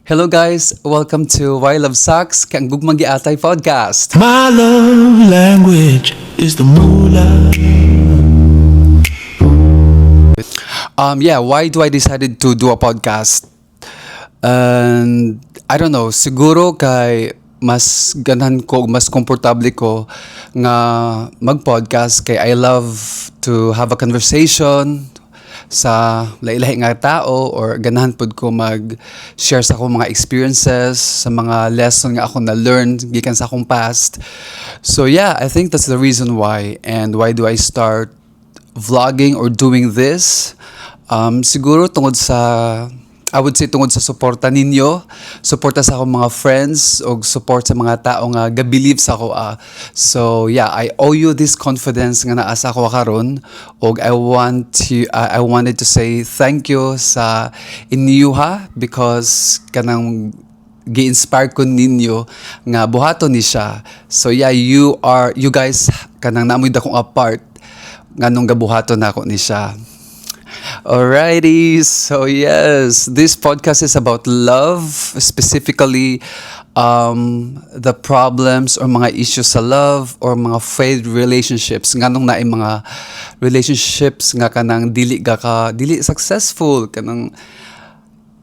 Hello guys, welcome to Why Love Sucks, kang Gugmang Giatay podcast. My love language is the moolah. Why do I decided to do a podcast? And I don't know, siguro kay mas ganahan ko, mas komportable ko nga mag-podcast kay I love to have a conversation sa lain-lain nga tao or ganahan pud ko mag-share sa akong mga experiences, sa mga lesson nga ako na-learn gikan sa akong past. So yeah, I think that's the reason why. And why do I start vlogging or doing this? Siguro I would say tungod sa suporta ninyo, suporta sa akong mga friends, o support sa mga tao nga ga-believe sa ako. So yeah, I owe you this confidence nga naa sa ako karon, og I wanted to say thank you sa inyo because kanang gi-inspire ko ninyo nga buhaton ni siya. So yeah, you guys kanang naamoy dakong apart nganong gabuhaton nako ni siya. Alrighty, so yes, this podcast is about love, specifically the problems or mga issues sa love or mga failed relationships. Nganong naay mga relationships nga kanang dili successful, kanang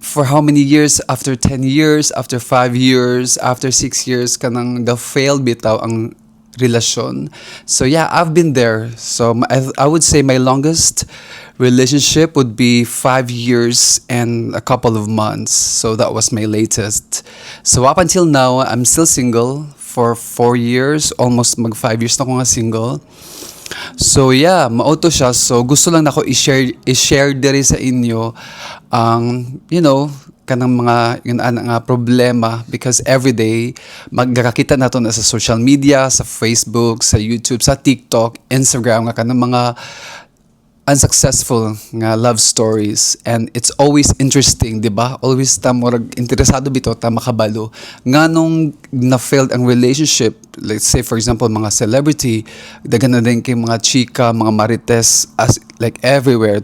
for how many years, after 10 years, after 5 years, after 6 years, kanang ga-fail bitaw ang relasyon. So yeah, I've been there. So I would say my longest relationship would be 5 years and a couple of months. So that was my latest. So up until now, I'm still single for 4 years, almost mag 5 years na ako nga single. So yeah, mauto siya. So gusto lang nako i-share diri sa inyo ang kanang mga nga problema, because every day magkakita nato na sa social media, sa Facebook, sa YouTube, sa TikTok, Instagram nga kanang mga unsuccessful nga love stories, and it's always interesting, di ba? Always ta murag interesado bito ta makabalo nganong na failed ang relationship. Let's say for example mga celebrity, daghan na din kay mga chika, mga marites, as like everywhere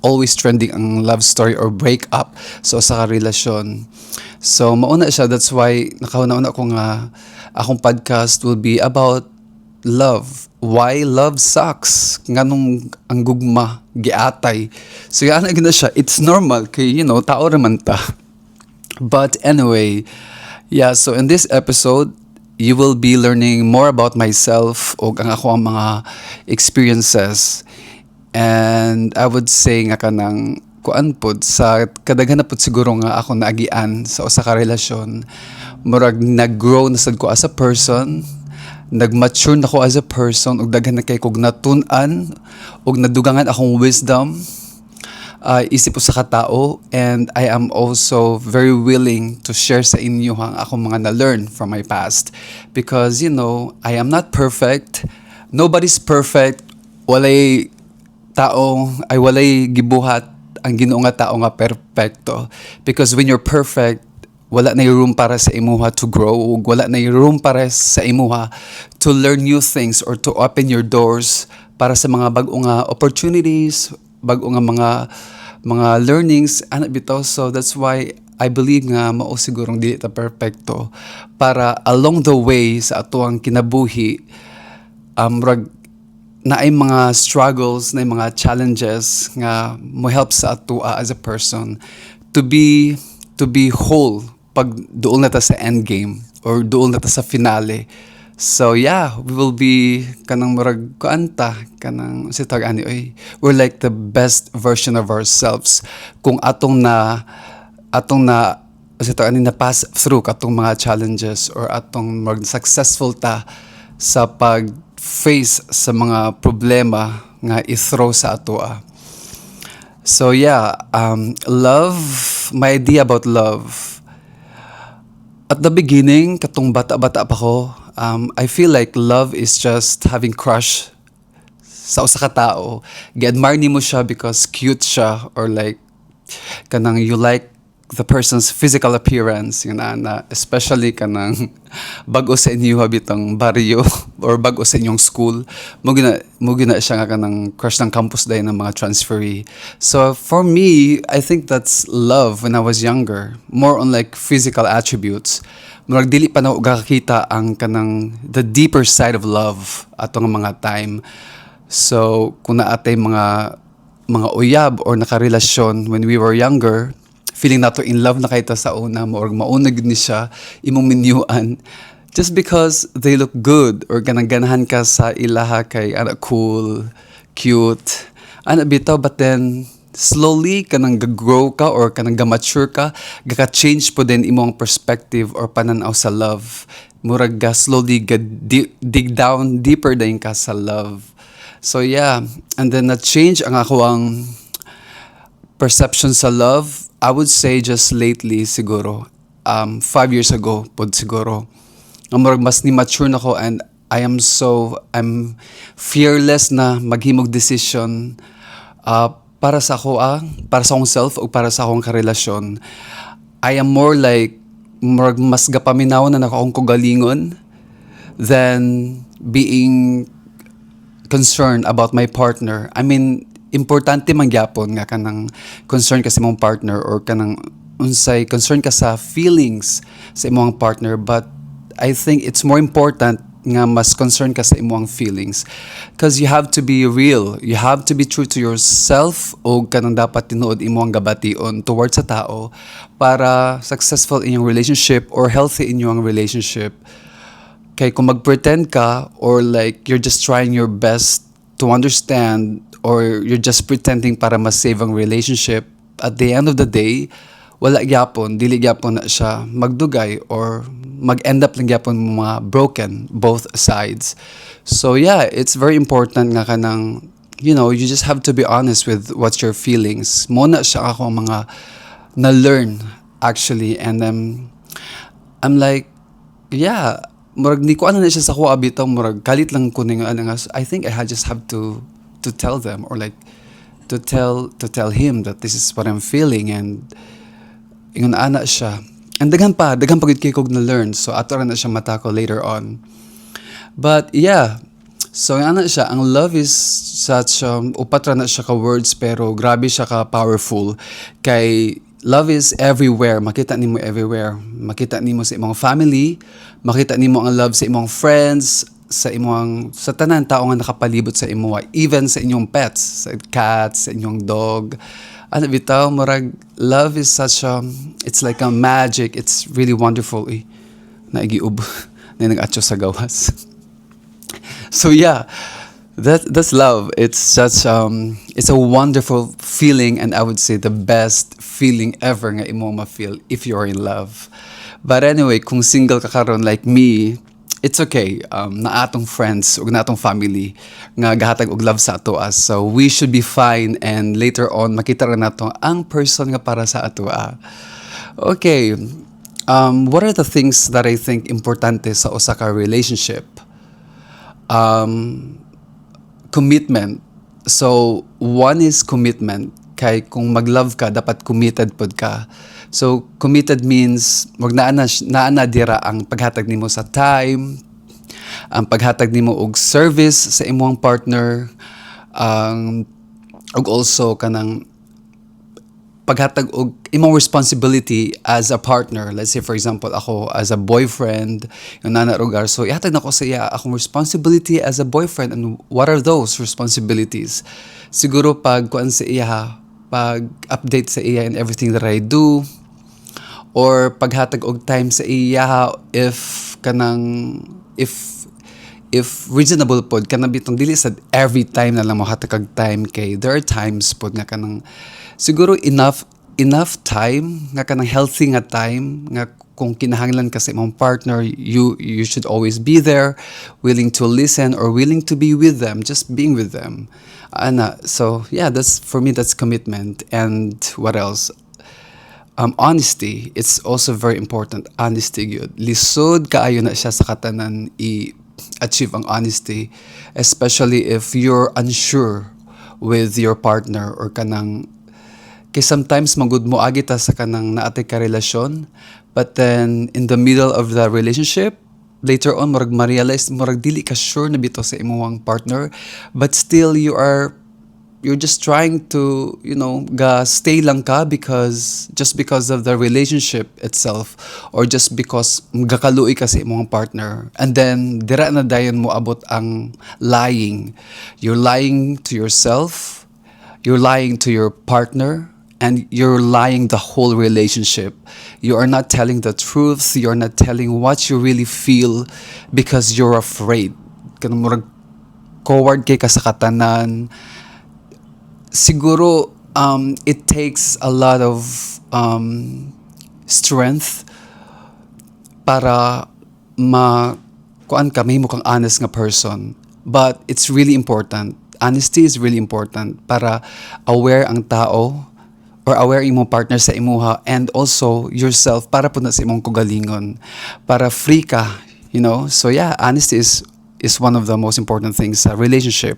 always trending ang love story or breakup so sa relasyon. So mauna siya, that's why nakauna ko nga akong podcast will be about love. Why love sucks. Nganong ang gugma giatay. So yan na siya. It's normal kay tao raman ta. But anyway, yeah, so in this episode you will be learning more about myself o ang ako ang mga experiences. And I would say nga kanang kuan pod sa kadaghan na pod siguro nga ako naagian sa usa ka relasyon, murag nag-grow na sad ko as a person, nag-mature na ko as a person, ug daghan na kay kog natun-an ug nadugangan akong wisdom isip sa katao, and I am also very willing to share sa inyo ang akong mga na-learn from my past, because I am not perfect, nobody's perfect, walay gibuhat ang Ginoo nga tao nga perpekto, because when you're perfect, wala na room para sa imuha to grow, wala na room para sa imuha to learn new things or to open your doors para sa mga bag-o nga opportunities, bag-o nga mga learnings ana bitaw. So that's why I believe nga mao sigurong dili ta perpekto, para along the way sa atuang kinabuhi na ay mga struggles, na ay mga challenges nga mo help sa atua as a person to be whole pag duol na ta sa end game or duol na ta sa finale. So yeah, we will be kanang murag kuanta kanang sitag ani oy, we're like the best version of ourselves kung atong na sitag ani na pass through katong mga challenges or atong mag successful ta sa pag face sa mga problema nga i-throw sa atoa. So yeah, love, my idea about love. At the beginning, katong bata-bata pa ko, I feel like love is just having crush sa usa ka tao. Gi-admire nimo siya because cute siya, or like kanang you like the person's physical appearance, yun na, especially kanang bago sa inyo habitang baryo or bago sa inyong school, mo gina siya nga kanang crush ng campus day ng mga transferee. So for me, I think that's love when I was younger, more on like physical attributes. Murag dili pa na gakakita ang kanang the deeper side of love atong mga time. So kung naatay mga uyab or nakarelasyon when we were younger, feeling nato in love na kayta sa una mo or mauna gid ni siya imong minyuan just because they look good or ganang-ganahan ka sa ilaha kay ana cool, cute, ana bitaw, but then slowly kanang grow ka or kanang mature ka, gaka-change po din imong perspective or pananaw sa love. Murag ga slowly dig down deeper din ka sa love. So yeah, and then na-change ang ako ang perception sa love, I would say just lately siguro, 5 years ago pod siguro. Ang murag mas ni mature na ko and I'm fearless na maghimog decision para sa ako para sa akong self o para sa akong karelasyon. I am more like murag mas gapaminaw na akong kugalingon than being concerned about my partner. I mean, importante man gyapon nga kanang concern ka sa imong partner or kanang unsay concern ka sa feelings sa imong partner, but I think it's more important nga mas concern ka sa imong feelings because you have to be real, you have to be true to yourself o kanang dapat tinuod imong gabation towards sa tao para successful in your relationship or healthy in your relationship. Kay kung mag-pretend ka or like you're just trying your best to understand or you're just pretending para ma-save ang relationship, at the end of the day, wala gyapon, dili gyapon na siya magdugay or mag-end up lang gyapon mga broken, both sides. So yeah, it's very important nga kanang, you just have to be honest with what's your feelings. Muna siya ako mga na-learn actually, and I'm like, yeah, murag ni ko ano na siya sa kuha bitaw, murag kalit lang ko ning I think I just have to tell them or like to tell him that this is what I'm feeling, and ingon ana siya. And daghan pa gid kay kog na learn, so ato ra na siya matako later on. But yeah, so ana siya, ang love is such upat ra na siya ka words pero grabe siya ka powerful. Kay love is everywhere, makita nimo everywhere. Makita nimo sa imong family, makita nimo ang love sa imong friends, sa tanan tao nga nakapalibot sa imo, even sa inyong pets, sa cats, sa inyong dog. Ano bitaw, murag love is such it's like a magic, it's really wonderful. Naigiub na nag-atso sa gawas. So yeah, that's love. It's such it's a wonderful feeling, and I would say the best feeling ever nga imo ma-feel if you're in love. But anyway, kung single ka karon like me, it's okay. Na atong friends ug na atong family nga gahatag og love sa ato as. So we should be fine, and later on makita ra nato ang person nga para sa ato. Okay. What are the things that I think importante sa usa ka relationship? Commitment. So one is commitment. Kay kung mag-love ka, dapat committed pod ka. So, committed means wag naa dira ang paghatag nimo sa time, ang paghatag nimo og service sa imong partner, ug also kanang paghatag og imong responsibility as a partner. Let's say for example, ako as a boyfriend, yung nana rugar, so ihatag nako sa iya akong responsibility as a boyfriend. And what are those responsibilities? Siguro pag kuan sa iya, pag-update sa iya in everything that I do, or paghatag og time sa iya if reasonable pod kanang bitong dili sa every time na lang mo hatag kag time, kay there are times pod nga kanang siguro enough time nga kanang healthy nga time nga kung kinahanglan ka sa imong partner, you should always be there, willing to listen or willing to be with them, just being with them. So yeah, that's for me, that's commitment. And what else? Honesty. It's also very important. Honesty gyud. Lisod kaayo na siya sa katanan i-achieve ang honesty, especially if you're unsure with your partner or kanang Kay sometimes magud mo agi ta sa kanang naatay ka relasyon, but then in the middle of the relationship, later on murag ma-realize murag dili ka sure na bitaw sa imong partner, but still you're just trying to, ga stay lang ka because just because of the relationship itself, or just because gakaluoy ka sa imong partner. And then dira na dayon mo abot ang lying. You're lying to yourself, you're lying to your partner, and you're lying the whole relationship. You are not telling the truth, you're not telling what you really feel because you're afraid. Kanang murag coward kay ka sa katanan. Siguro it takes a lot of strength para kuan ka mahimo kang honest nga person. But it's really important. Honesty is really important para aware ang tao or aware imong partner sa imuha, and also yourself para po na sa imong kugalingon, para free ka, So yeah, honesty is one of the most important things sa relationship.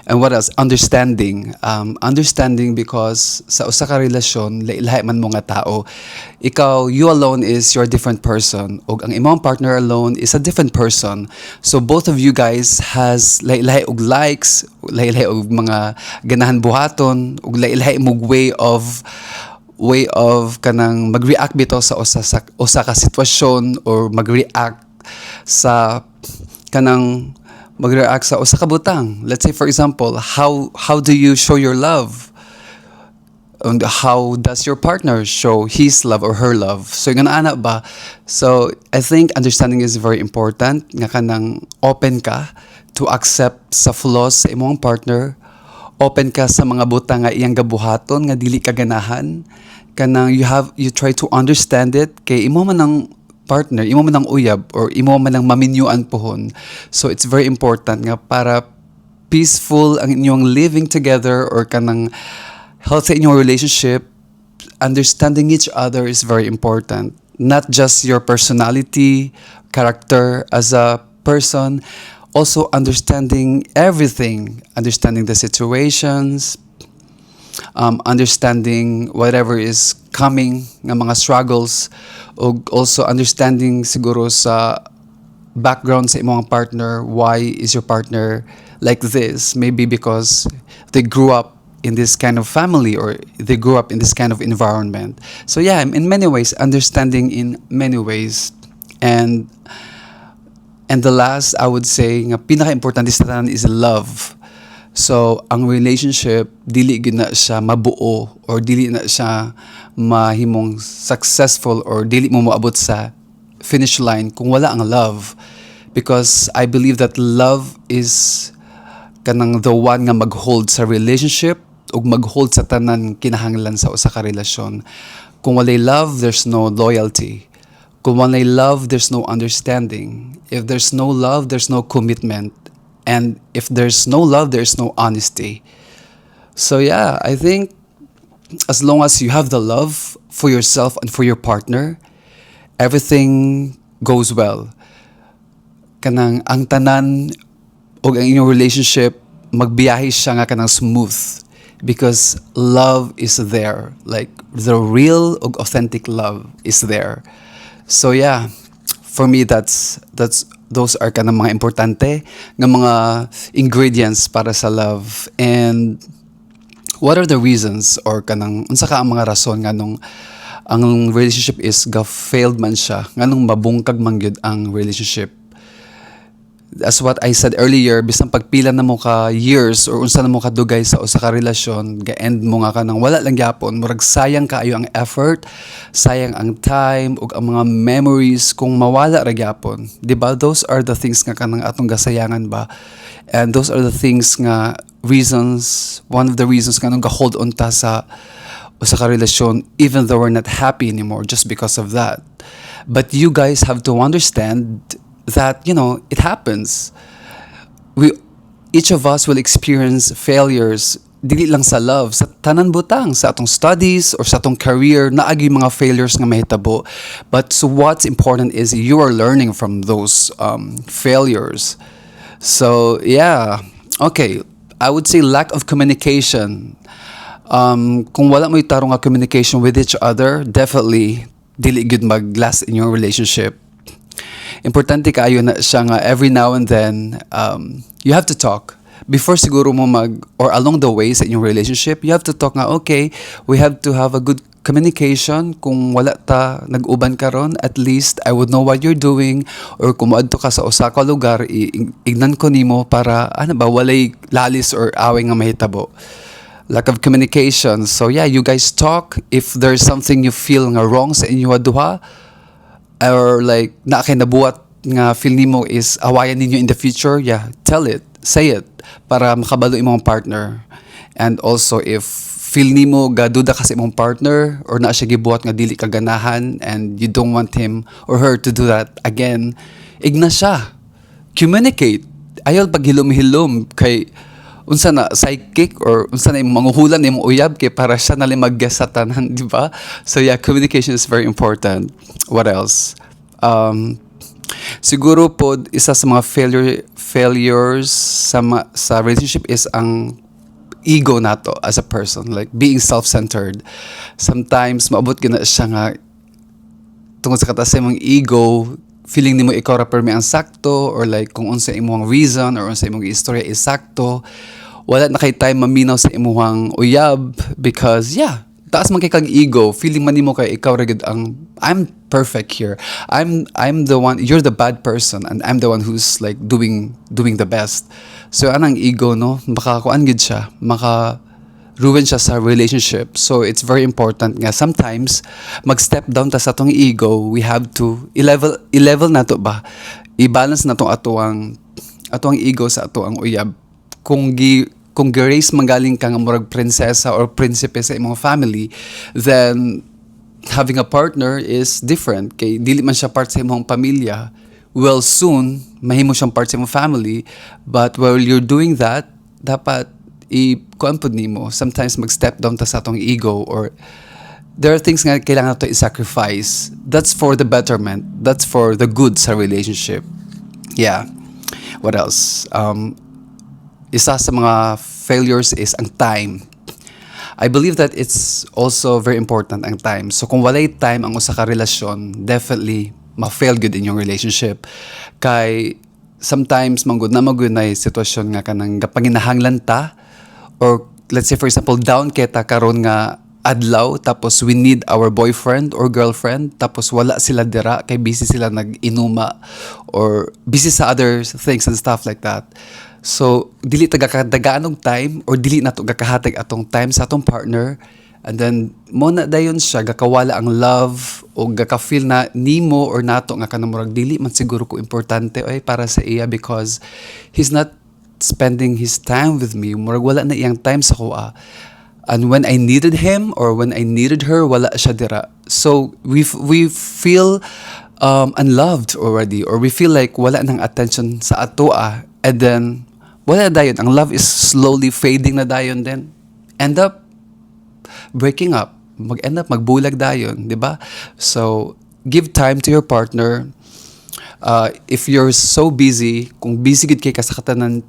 And what else? Understanding. Understanding because sa usa ka relasyon, lahi man mo nga tao. Ikaw, you alone is your different person. O ang imong partner alone is a different person. So both of you guys has lahi og likes, lahi og mga ganahan buhaton, og lahi mong way of kanang mag-react bitaw sa usa ka sitwasyon, or mag-react sa kanang mag-react sa usa ka butang. Let's say for example, how do you show your love? And how does your partner show his love or her love? So yung ana ba? So I think understanding is very important. Nga kanang open ka to accept sa flaws sa imong partner. Open ka sa mga butang nga iyang gabuhaton nga dili ka ganahan. Kanang you try to understand it kay imo man ang partner, imo man ang uyab, or imo man ang maminyuan pohon. So it's very important nga para peaceful ang inyong living together, or kanang healthy inyong relationship. Understanding each other is very important. Not just your personality, character as a person, also understanding everything, understanding the situations, understanding whatever is coming nga mga struggles, o also understanding siguro sa background sa imong partner. Why is your partner like this? Maybe because they grew up in this kind of family, or they grew up in this kind of environment. So yeah, in many ways, understanding in many ways. And the last, I would say, nga pinaka-importante sa tanan is love. So, ang relationship, dili gyud na siya mabuo, or dili na siya mahimong successful, or dili mo moabot sa finish line kung wala ang love. Because I believe that love is kanang the one nga mag-hold sa relationship, ug mag-hold sa tanan kinahanglan sa usa ka relasyon. Kung walay love, there's no loyalty. Kung walay love, there's no understanding. If there's no love, there's no commitment. And if there's no love, there's no honesty. So yeah, I think as long as you have the love for yourself and for your partner, everything goes well. Kanang ang tanan o ang inyong relationship, magbiyahe siya nga kanang smooth. Because love is there. Like the real o authentic love is there. So yeah, for me, those are kanang mga importante nga mga ingredients para sa love. And what are the reasons, or kanang unsa ka ang mga rason nganong ang relationship is failed man siya, nganong mabungkag man gyud ang relationship? As what I said earlier, bisan pagpila na mo ka years or unsa na mo kadugay sa usa ka relasyon, ga-end mo nga kanang wala lang gyapon, murag sayang kaayo ang effort, sayang ang time ug ang mga memories kung mawala ra gyapon. Diba? Those are the things nga kanang atong gasayangan ba? And those are the things nga reasons, one of the reasons nga nung ga-hold on ta sa usa ka relasyon even though we're not happy anymore just because of that. But you guys have to understand that, it happens. Each of us will experience failures, dili lang sa love, sa tanan butang, sa atong studies or sa atong career, naagi mga failures nga mahitabo. But so what's important is you are learning from those failures. So yeah, okay, I would say lack of communication. Kung wala mo tarong nga communication with each other, definitely dili good mag-last in your relationship. Importante kaayo na siya nga every now and then, you have to talk. Before siguro mo or along the way sa inyong relationship, you have to talk nga, okay, we have to have a good communication. Kung wala ta nag-uban karon, at least I would know what you're doing, or kung moadto ka sa usa ka lugar, ignan ko nimo para walay lalis or away nga mahitabo. Lack of communication. So yeah, you guys talk. If there's something you feel nga wrong sa inyo duha, or like na kay nabuhat nga feel nimo is awayan ninyo in the future, yeah, tell it, say it para makabalo imong partner. And also if feel nimo gaduda ka sa imong partner or na siya gibuhat nga dili ka ganahan and you don't want him or her to do that again, igna siya. Communicate. Ayaw paghilom-hilom kay unsa na psychic or unsa na imong manguhulan imong uyab kay para siya nalim mag-guess sa tanan, di ba? So yeah, communication is very important. What else? Siguro po isa sa mga failures sa relationship is ang ego nato as a person, like being self-centered. Sometimes maabot gina siya nga tungod sa kataas sa imong ego, feeling nimo ikaw ra permi ang sakto, or like kung unsa imong reason or unsa imong istorya is sakto, wala na kay time maminaw sa imong uyab because yeah, taas man kay kag ego, feeling man nimo kay ikaw ra gid ang I'm perfect here. I'm the one, you're the bad person and I'm the one who's like doing the best. So anang ego no, makakuan gid siya, maka ruin siya sa relationship. So it's very important nga sometimes mag-step down ta sa atong ego. We have to i-level nato ba, i-balance nato atuang ego sa atuang uyab. Kung gi-raise manggaling ka nga murag prinsesa or prinsipe sa imong family, then having a partner is different. Kay dili man siya part sa imong pamilya. Well, soon mahimo siyang part sa imong family, but while you're doing that, dapat kuan pud nimo, sometimes mag-step down ta sa atong ego, or there are things nga kailangan nato i-sacrifice. That's for the betterment. That's for the good sa relationship. Yeah. What else? Isa sa mga failures is ang time. I believe that it's also very important ang time. So kung walay time ang usa ka relasyon, definitely ma-fail good in yung relationship. Kay sometimes manggod na sitwasyon nga kanang gapanginahanglan ta, or let's say for example down kita karon nga adlaw, tapos we need our boyfriend or girlfriend, tapos wala sila dira kay busy sila nag-inuma or busy sa other things and stuff like that. So dili tagadagaan og time, or dili nato gakahatag atong time sa atong partner, and then mo na dayon siya gakawala ang love o gaka-feel na nimo or nato nga kanang murag dili man siguro ko importante para sa iya because he's not spending his time with me. Murag wala na iyang time sa kuha. And when I needed him or when I needed her, wala siya dira. So we feel unloved already, or we feel like wala nang attention sa atoa, and then wala dayon. Ang love is slowly fading na dayon, then end up breaking up. Mag-end up magbulag dayon, di ba? So give time to your partner. If you're so busy, kung busy gid kay ka sa katanan,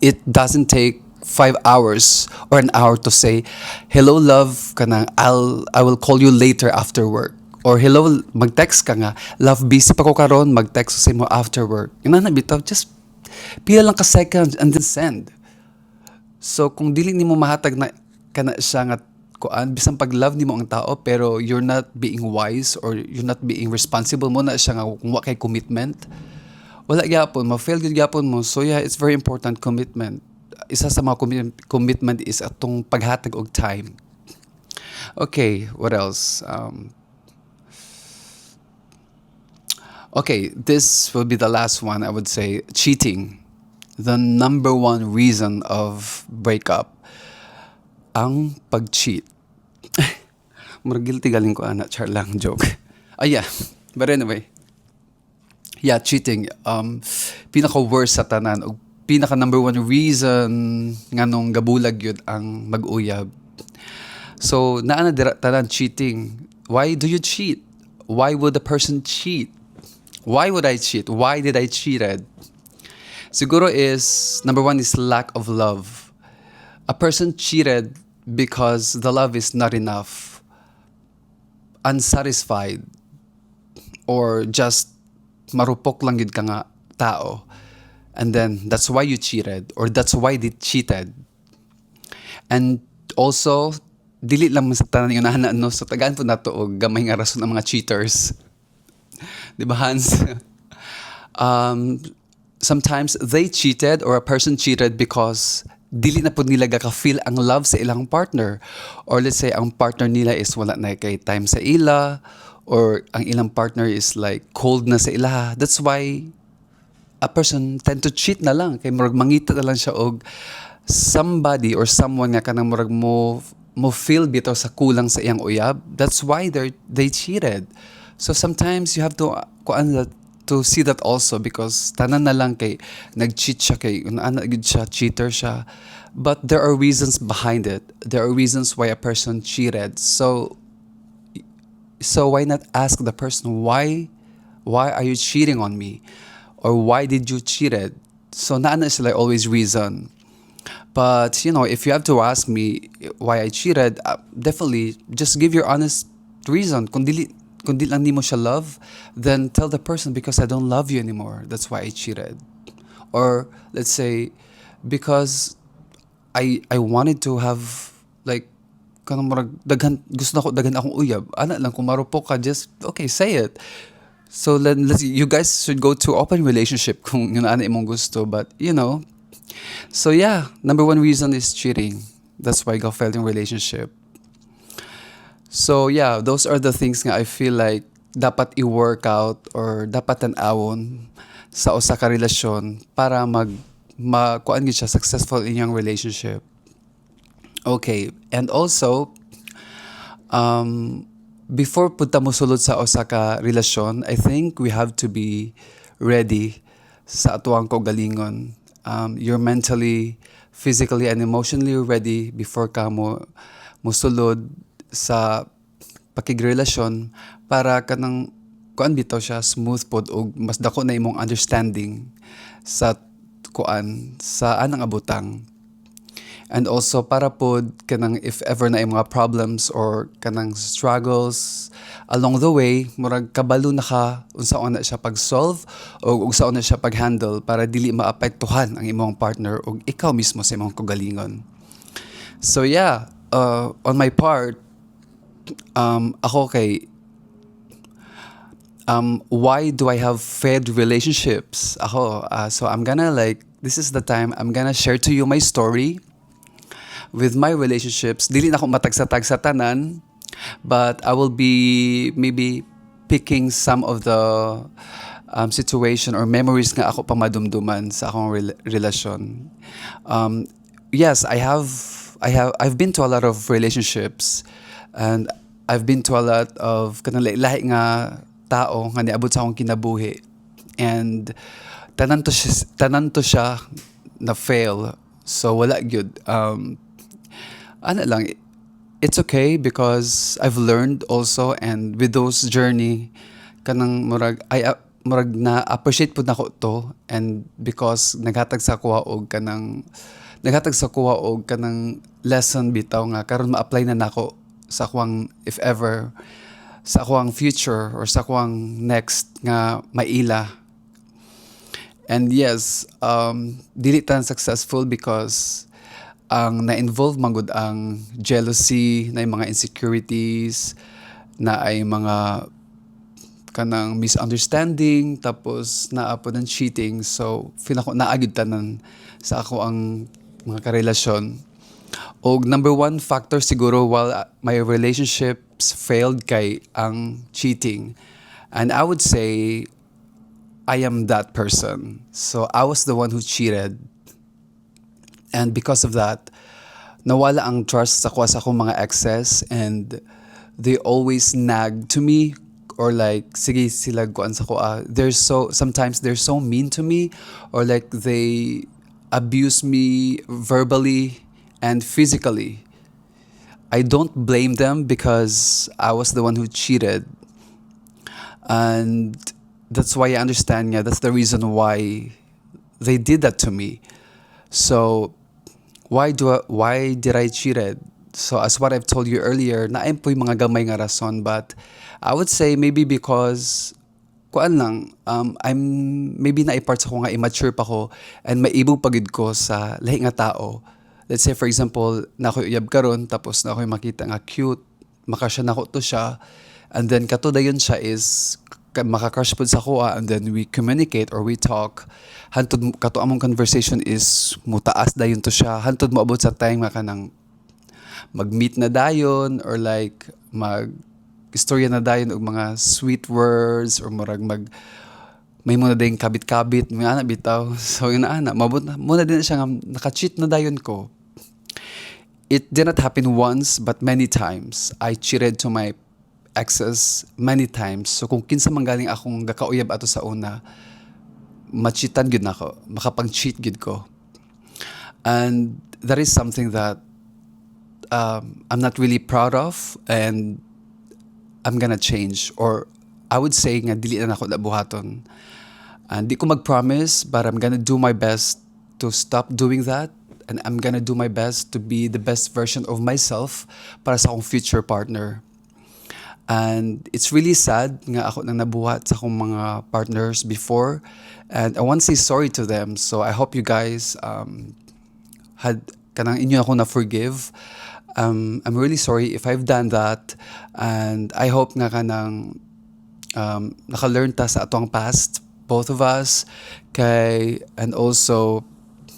it doesn't take 5 hours or an hour to say, hello love, kanang I will call you later after work. Or hello, mag-text ka nga, love, busy pa ko karon, mag-text ko sa mo after work. Yun na bitaw, just pila lang ka seconds and then send. So kung dili nimo mahatag na kana siya nga kuan, bisan pag love nimo ang tao pero you're not being wise or you're not being responsible mo na siya nga kung wa kay commitment, wala gyapon, ma-fail gyud gyapon mo. So yeah, it's very important, commitment. Isa sa mga commitment is atong paghatag og time. Okay, what else? Okay, this will be the last one, I would say. Cheating. The number one reason of breakup. Ang pag-cheat. Murag guilty galing ko, char lang, joke. Yeah. But anyway. Yeah, cheating. Pinaka-worst sa tanan. O pinaka-number one reason nga nung gabulag yun ang mag-uyab. So, naana dira tanan, cheating. Why do you cheat? Why would the person cheat? Why would I cheat? Why did I cheated? Siguro is, number one is lack of love. A person cheated because the love is not enough, unsatisfied, or just marupok lang yun ka nga tao. And then that's why you cheated or that's why they cheated. And also, dili lang man sa tanan yung nahanan no. So tagaan po nato og gamay nga rason ang mga cheaters. Di ba, Hans? um, Sometimes they cheated or a person cheated because dili na po nila gaka-feel ang love sa ilang partner. Or let's say, ang partner nila is wala na kay time sa ila, or ang ilang partner is like cold na sa ila. That's why a person tend to cheat na lang. Kay murag mangita na lang siya og somebody or someone nga kanang murag mo feel bitaw sa kulang sa iyang uyab. That's why they cheated. So sometimes you have to kuan that to see that also, because tanan na lang kay nag-cheat siya kay ana gid siya, cheater siya. But there are reasons behind it. There are reasons why a person cheated. So why not ask the person, why are you cheating on me? Or why did you cheated? So not necessarily always reason. But if you have to ask me why I cheated, definitely just give your honest reason. Kung di lang nimo siya love, then tell the person, because I don't love you anymore. That's why I cheated. Or let's say, because I wanted to have like kanang murag gusto nako daghan akong uyab. Ana lang kung marupok ka, just okay, say it. So you guys should go to open relationship kung yun ana imong gusto, but so yeah, number one reason is cheating. That's why I got failed in relationship. So yeah, those are the things nga I feel like dapat i-work out or dapat tan-awon sa usa ka relasyon para kuan gid siya successful in yung relationship. Okay, and also before punta mo sulod sa usa ka relasyon, I think we have to be ready sa atuang kaugalingon. You're mentally, physically, and emotionally ready before ka mo sulod sa pakigrelasyon para kanang kuan bitaw siya smooth pod og mas dako na imong understanding sa kuan sa anang abutang. And also para pod kanang if ever na mga problems or kanang struggles along the way, murag kabalo na ka unsaon na siya pag-solve o unsaon na siya pag-handle para dili maapektuhan ang imong partner o ikaw mismo sa imong kaugalingon. So yeah, on my part, ako kay why do I have failed relationships? Ako, so I'm gonna this is the time I'm gonna share to you my story with my relationships. Dili na ako matagsa-tag sa tanan, but I will be maybe picking some of the situation or memories nga ako pamadumduman sa akong relasyon. Yes, I've been to a lot of relationships, and I've been to a lot of kanang lahi nga tao nga niabot sa akong kinabuhi, and tanan to siya na fail. So wala gyud. It's okay because I've learned also, and with those journey kanang murag na appreciate pud nako to, and because naghatag sa kuha og kanang lesson bitaw nga karon ma-apply na nako sa akong if ever sa akong future or sa akong next nga maila. And yes, dili tan successful because ang na-involve magud ang jealousy, na mga insecurities, na ay mga kanang misunderstanding, tapos naapod ng cheating. So feel ako naagid tanan sa ako ang mga karelasyon. O number one factor siguro while my relationships failed kay ang cheating. And I would say I am that person. So I was the one who cheated. And because of that, nawala ang trust sa akong mga exes, and they always nag to me, or like sige sila kuan sa ko. Sometimes they're so mean to me, or like they abuse me verbally and physically. I don't blame them because I was the one who cheated. And that's why I understand, that's the reason why they did that to me. So why did I cheated? so as what I've told you earlier, naayun po yung mga gamay nga rason, but I would say maybe because kuan lang, I'm maybe na-part sa ko nga immature pa ko and maibog pagid ko sa lahi nga tao. Let's say for example, na ako uyab karon tapos na ako makita nga cute, makasya na ko to siya, and then kato dayon siya is makakrush pod sa kuha, and then we communicate or we talk. Hantod kato among conversation is mutaas dayon to siya. Hantod moabot sa time nga kanang mag-meet na dayon or like istorya na dayon og mga sweet words or murag may muna din kabit-kabit may ana bitaw. So yun na ana mabot na muna din siya nga naka-cheat na dayon ko. It did not happen once but many times. I cheated to my exes many times. So kung kinsa man galing akong gakauyab ato sa una, machitan gid nako, makapag-cheat gid ko. And that is something that I'm not really proud of, and I'm gonna change, or I would say nga dili na ako nabuhaton. And di ko mag-promise, but I'm gonna do my best to stop doing that, and I'm gonna do my best to be the best version of myself para sa akong future partner. And it's really sad nga ako nang nabuhat sa akong mga partners before, and I want to say sorry to them. So I hope you guys had kanang inyo ako na forgive. I'm really sorry if I've done that, and I hope nga kanang naka-learn ta sa atong past, both of us, and also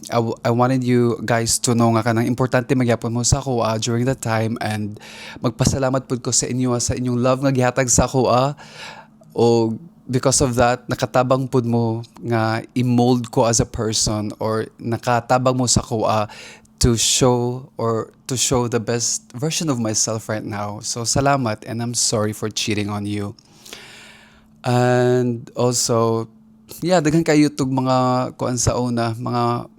I wanted you guys to know nga kanang importante magyapon mo sa ako during that time, and magpasalamat pud ko sa inyo sa inyong love nga gihatag sa ako o because of that nakatabang pud mo nga i-mold ko as a person, or nakatabang mo sa ako to show the best version of myself right now. So salamat, and I'm sorry for cheating on you. And also, yeah, daghan kayo tug mga kuan sa una, mga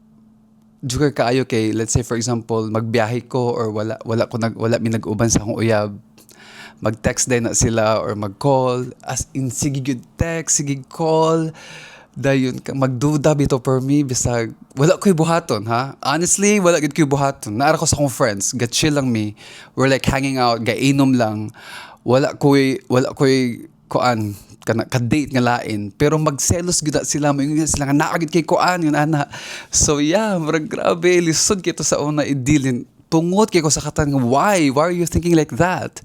joker kaayo kay, let's say for example, magbiyahe ko or wala mi nag-uban sa akong uyab. Mag-text din na sila or mag-call, as in sige gyud text, sige call. Dayon magduda bito for me bisag wala ko'y buhaton ha. Honestly, wala gid ko'y buhaton. Naara ko sa akong friends, chill lang me. We're like hanging out, gainom lang. Wala ko'y kuan ka-date nga lain, pero magselos gid sila, moingon sila nga naagid kay kuan yun ana. So yeah, murag grabe lisod kito sa una idilin. Tungot kay ko sa katan nga why are you thinking like that?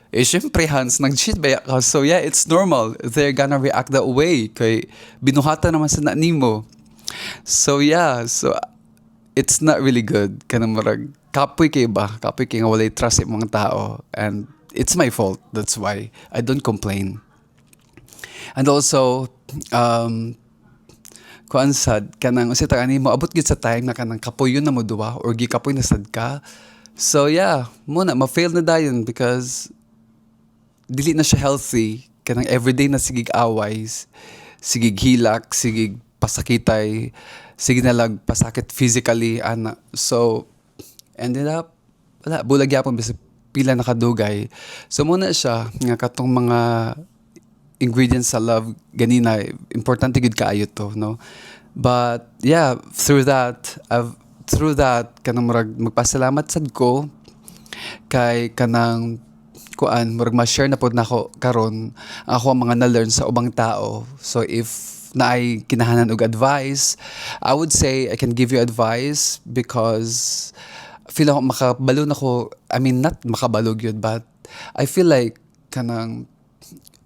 Eh, syempre, Hans, nag-cheat ba ka? So, yeah, it's normal. They're gonna react that way. Kay binuhatan naman sa nimo. So, yeah. So, it's not really good. Kanang marag, kapoy kay ba? Kapoy kay nga walay trust sa mga tao. And it's my fault. That's why I don't complain. And also, kuan sad, kanang usita mo, abot gid sa time na kanang kapoy yun na mo duwa or gikapoy na sad ka. So, yeah, muna, ma-fail na dayon because dili na siya healthy, kanang everyday na sigig aways, sigig hilak, sigig pasakitay, sige na lang pasakit physically ana. So ended up wala bulag yapon bisa pila nakadugay. So muna siya nga katong mga ingredients sa love ganina importante gid kaayo to, no? But yeah, through that kanang magpasalamat sad ko kay kanang kuan murag ma-share na pod nako karon ako ang mga na-learn sa ubang tao. So if naay kinahanglan og advice, I would say I can give you advice because feel ako makabalo nako. I mean not makabalog yun, but I feel like kanang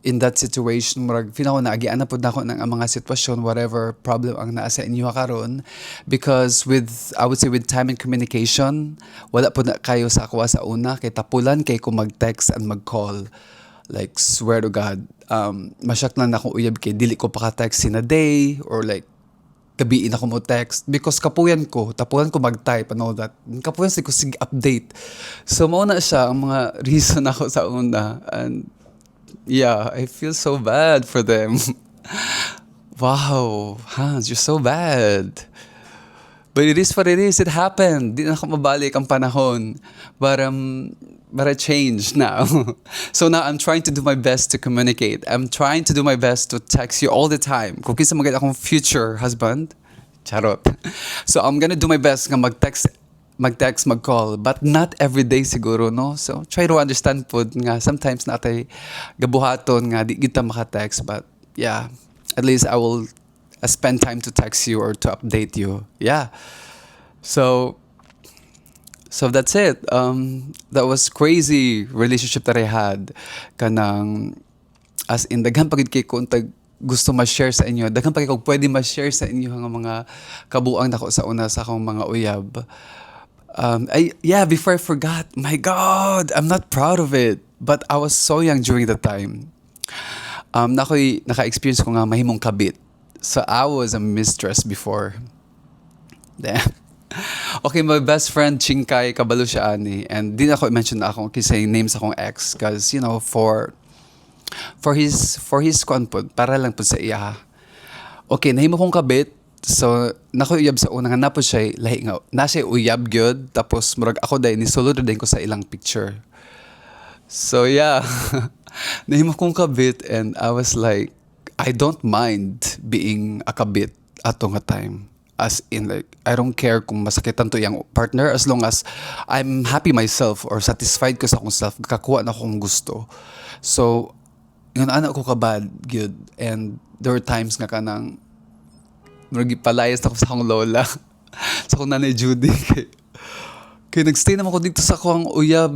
in that situation murag feel ako naagian na pod nako ng mga sitwasyon whatever problem ang naa sa inyo karon, because I would say with time and communication wala pod na kayo sa ako sa una kay tapulan kay ko mag-text and mag-call. Like swear to God, masyak lang na akong uyab kay dili ko pa ka-text in a day or like gabiin ako mo text because tapulan ko mag-type and all that. Kapuyan ko sig update. So mao na siya ang mga reason ako sa una, and yeah, I feel so bad for them. Wow, Hans, you're so bad. But it is what it is. It happened. Di na ako mabalik ang panahon. But I changed now. So now I'm trying to do my best to communicate. I'm trying to do my best to text you all the time. Kung kinsa maganda akong future husband, charot. So I'm gonna do my best nga mag-text mag-text, mag-call, but not every day siguro, no? So, try to understand po nga, sometimes natay gabuhaton nga, di kita maka-text, but yeah, at least I will spend time to text you or to update you. Yeah. So, so that's it. That was crazy relationship that I had. Kanang, as in, daghan pagid kay ko untag gusto ma-share sa inyo. Daghan pagid kog pwede ma-share sa inyo ang mga kabuang nako sa una sa akong mga uyab. Before I forgot, my God, I'm not proud of it. But I was so young during the time. Naka-experience ko nga mahimong kabit. So I was a mistress before. Damn. Okay, my best friend, Chinkay, kabalo siya ani. And di na ako i-mention na akong kisay names akong ex. Cause, you know, for his kwan po, para lang po sa iya. Okay, nahimo kong kabit. So, nakuyab sa una nga na po siya, lahi nga, na siya uyab gyud tapos murag ako dahil nisulod din ko sa ilang picture. So, yeah. Nahimo kong kabit and I was like, I don't mind being a kabit ato nga time. As in, like, I don't care kung masakitan to yung partner as long as I'm happy myself or satisfied ko sa akong self, kakuha na akong gusto. So, yun anak ko kabad, good. And there were times nga kanang palayas na ko sa akong lola. Sa akong nanay Judy. Kaya nagstay naman ko dito sa akong uyab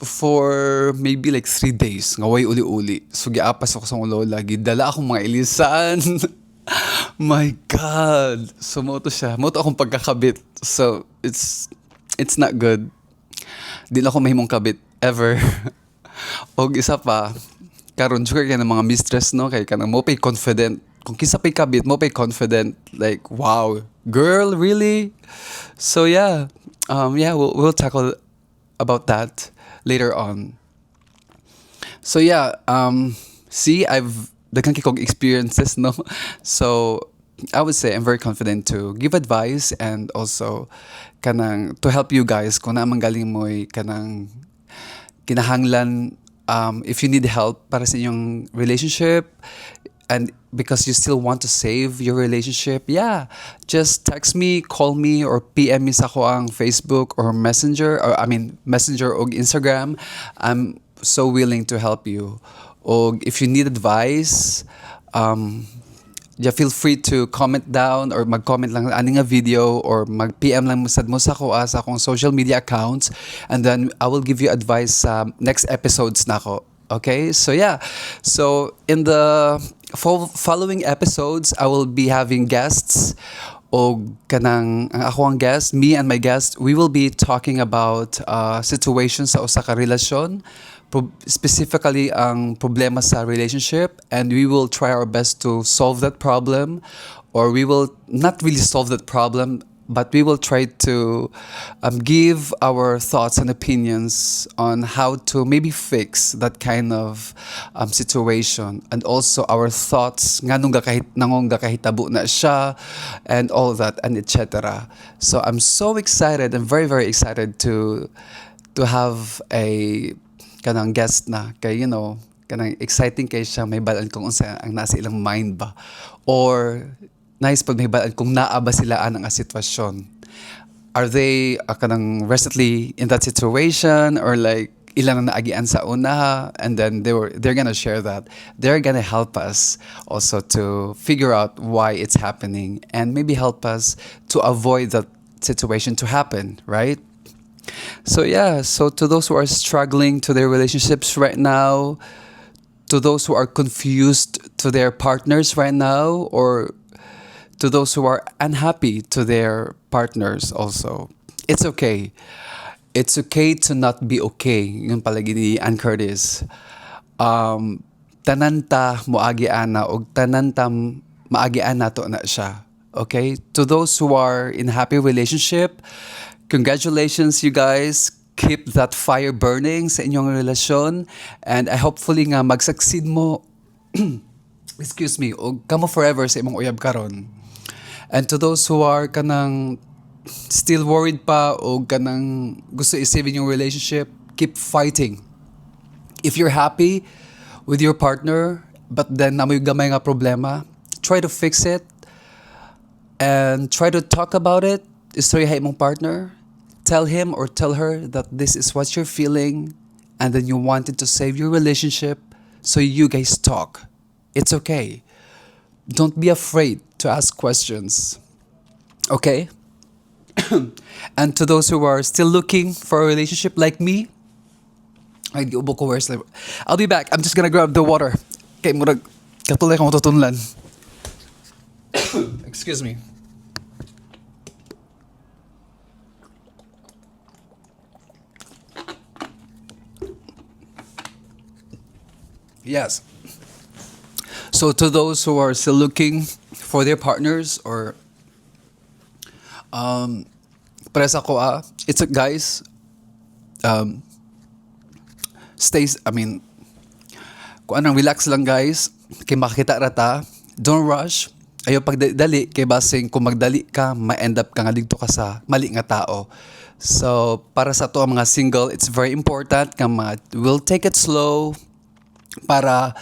for maybe like 3 days. Ngaway uli-uli. So, giapas ako sa akong lola. Gidala akong mga ilisan. My God. So, moto siya. Moto akong pagkakabit. So, it's not good. Di na ako mahimong kabit. Ever. O isa pa, karon sugar kaya ng mga mistress, no? Kaya ka na mo pay confident. Kung kisa pay kabit, mo pay confident. Like, wow. Girl, really? So, yeah. We'll tackle about that later on. So, yeah. I've daghang kikog experiences, no? So, I would say I'm very confident to give advice and also kanang to help you guys kung naman galing mo'y kanang kinahanglan if you need help para sa inyong relationship and because you still want to save your relationship, yeah, just text me, call me, or PM me sa ko ang Facebook or Messenger or Instagram. I'm so willing to help you. Or if you need advice, feel free to comment down or mag-comment lang ani nga video or mag-PM lang mo sa ko sa akong social media accounts and then I will give you advice sa next episodes nako. Okay? So yeah. So in the following episodes, I will be having guests o kanang ang ako ang guest, me and my guest, we will be talking about situations sa usa ka relasyon, specifically ang problema sa relationship, and we will try our best to solve that problem, or we will not really solve that problem, but we will try to give our thoughts and opinions on how to maybe fix that kind of situation, and also our thoughts nganong gakahitabo na siya and all that and etc. So I'm so excited. I'm very very excited to have a kanang guest na kay kanang exciting kay siya may balaan kung unsa ang nasa ilang mind ba or nice pag may balaan kung naa ba sila ang sitwasyon. Are they kanang recently in that situation or like ilan na naagian sa una and then they're gonna share that. They're gonna help us also to figure out why it's happening and maybe help us to avoid that situation to happen, right? So yeah, so to those who are struggling to their relationships right now, to those who are confused to their partners right now, or to those who are unhappy to their partners also, it's okay. It's okay to not be okay. Yun palagi ni Ann Curtis. Tananta moagian na o tananta maagian nato na siya. Okay? To those who are in happy relationship, congratulations you guys. Keep that fire burning sa inyong relasyon and I hopefully nga mag-succeed mo excuse me, o kamo forever sa imong uyab karon. And to those who are kanang still worried pa o kanang gusto i-save yung relationship, keep fighting. If you're happy with your partner but then namoy gamay nga problema, try to fix it and try to talk about it. Istoryahay imong partner. tell him or tell her that this is what you're feeling, and then you wanted to save your relationship, so you guys talk. It's okay. Don't be afraid to ask questions. Okay? And to those who are still looking for a relationship like me, I'll be back. I'm just gonna grab the water. Okay, murag katulay kang tutunlan. Excuse me. Yes. So to those who are still looking for their partners or para sa ko it's a guys, um stays I mean kung anong relax lang guys kay makita rata, don't rush, ayo pagdali kay basing kung magdali ka ma-end up ka nga dito ka sa mali nga tao. So para sa to ang mga single, it's very important nga we'll take it slow para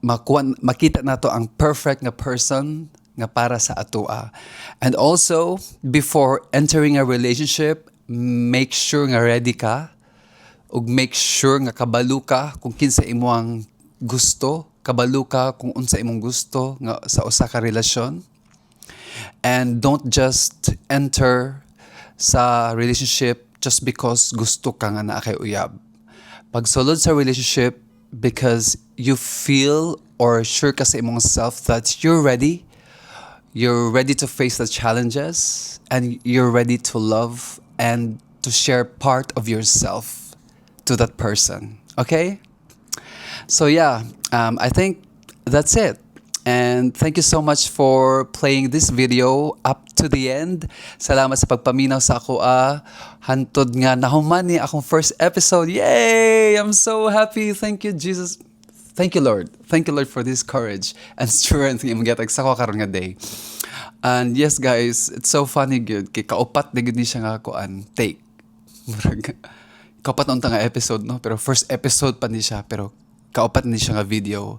makita nato ang perfect nga person nga para sa atoa. And also, before entering a relationship, make sure nga ready ka ug make sure nga kabalo ka kung kinsa imong gusto, kabalo ka kung unsa imong gusto nga sa usa ka relasyon. And don't just enter sa relationship just because gusto ka nga naa kay uyab. Pagsulod sa relationship because you feel or sure ka sa imong self that you're ready to face the challenges, and you're ready to love and to share part of yourself to that person. Okay? So yeah, I think that's it. And thank you so much for playing this video up to the end. Salamat sa pagpaminaw sa ako. Hantod nga nahuman ni akong first episode. Yay! I'm so happy. Thank you, Jesus. Thank you, Lord. Thank you, Lord, for this courage and strength nga mag-getag sa ko karon nga day. And yes, guys, it's so funny good. Kay kaupat na good ni siya nga kuan take. Murag kaupat na unta nga episode, no? Pero first episode pa ni siya, pero kaupat na ni siya nga video.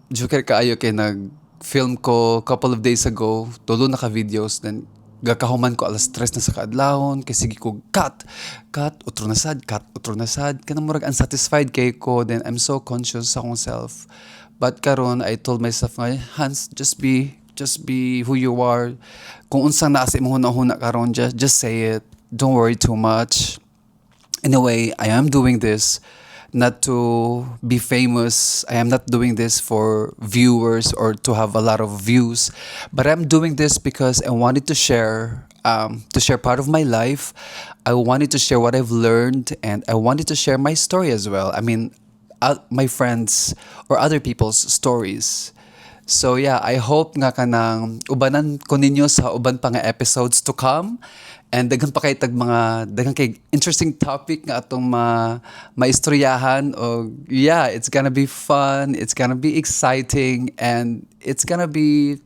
Joker kaayo kay nag-film ko couple of days ago, tulo na ka videos, then gakahuman ko alas 3 na sa kaadlawon, kay sige ko cut, utro na sad, kanang murag unsatisfied kay ko, then I'm so conscious sa akong self. But karon I told myself nga, Hans, just be who you are. Kung unsang naa sa imong hunahuna karon, just say it. Don't worry too much. Anyway, I am doing this not to be famous. I am not doing this for viewers or to have a lot of views, but I'm doing this because I wanted to share part of my life. I wanted to share what I've learned, and I wanted to share my story as well. I mean, my friends or other people's stories. So yeah, I hope nga kanang ubanan ko ninyo sa uban pa nga episodes to come. And daghan pa kay daghan kay interesting topic nga atong maistoryahan. O yeah, it's gonna be fun, it's gonna be exciting, and it's gonna be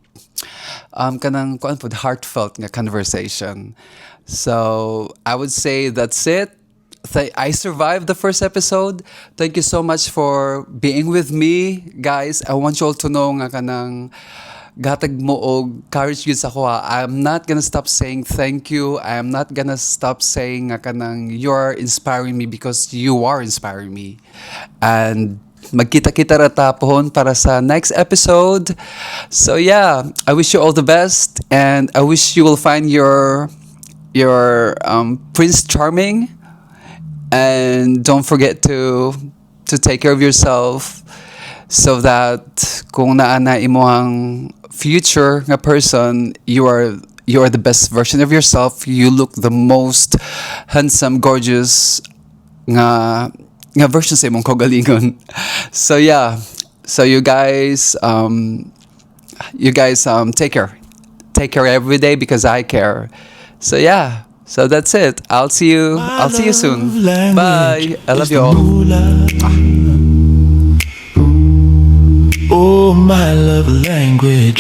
kanang kuan pod heartfelt nga conversation. So I would say that's it. I survived the first episode. Thank you so much for being with me, guys. I want you all to know nga kanang gatag mo og courage gyud sa ko. I'm not gonna stop saying thank you. I am not gonna stop saying nga kanang you're inspiring me because you are inspiring me. And magkita-kita rata pohon para sa next episode. So yeah, I wish you all the best, and I wish you will find your Prince Charming. And don't forget to take care of yourself so that kung naa na imong future nga person, you are the best version of yourself. You look the most handsome, gorgeous nga version sa imong kaugalingon. So yeah. So you guys take care. Take care every day because I care. So yeah. So that's it. I'll see you soon. Bye. I love you all. Oh, my love language.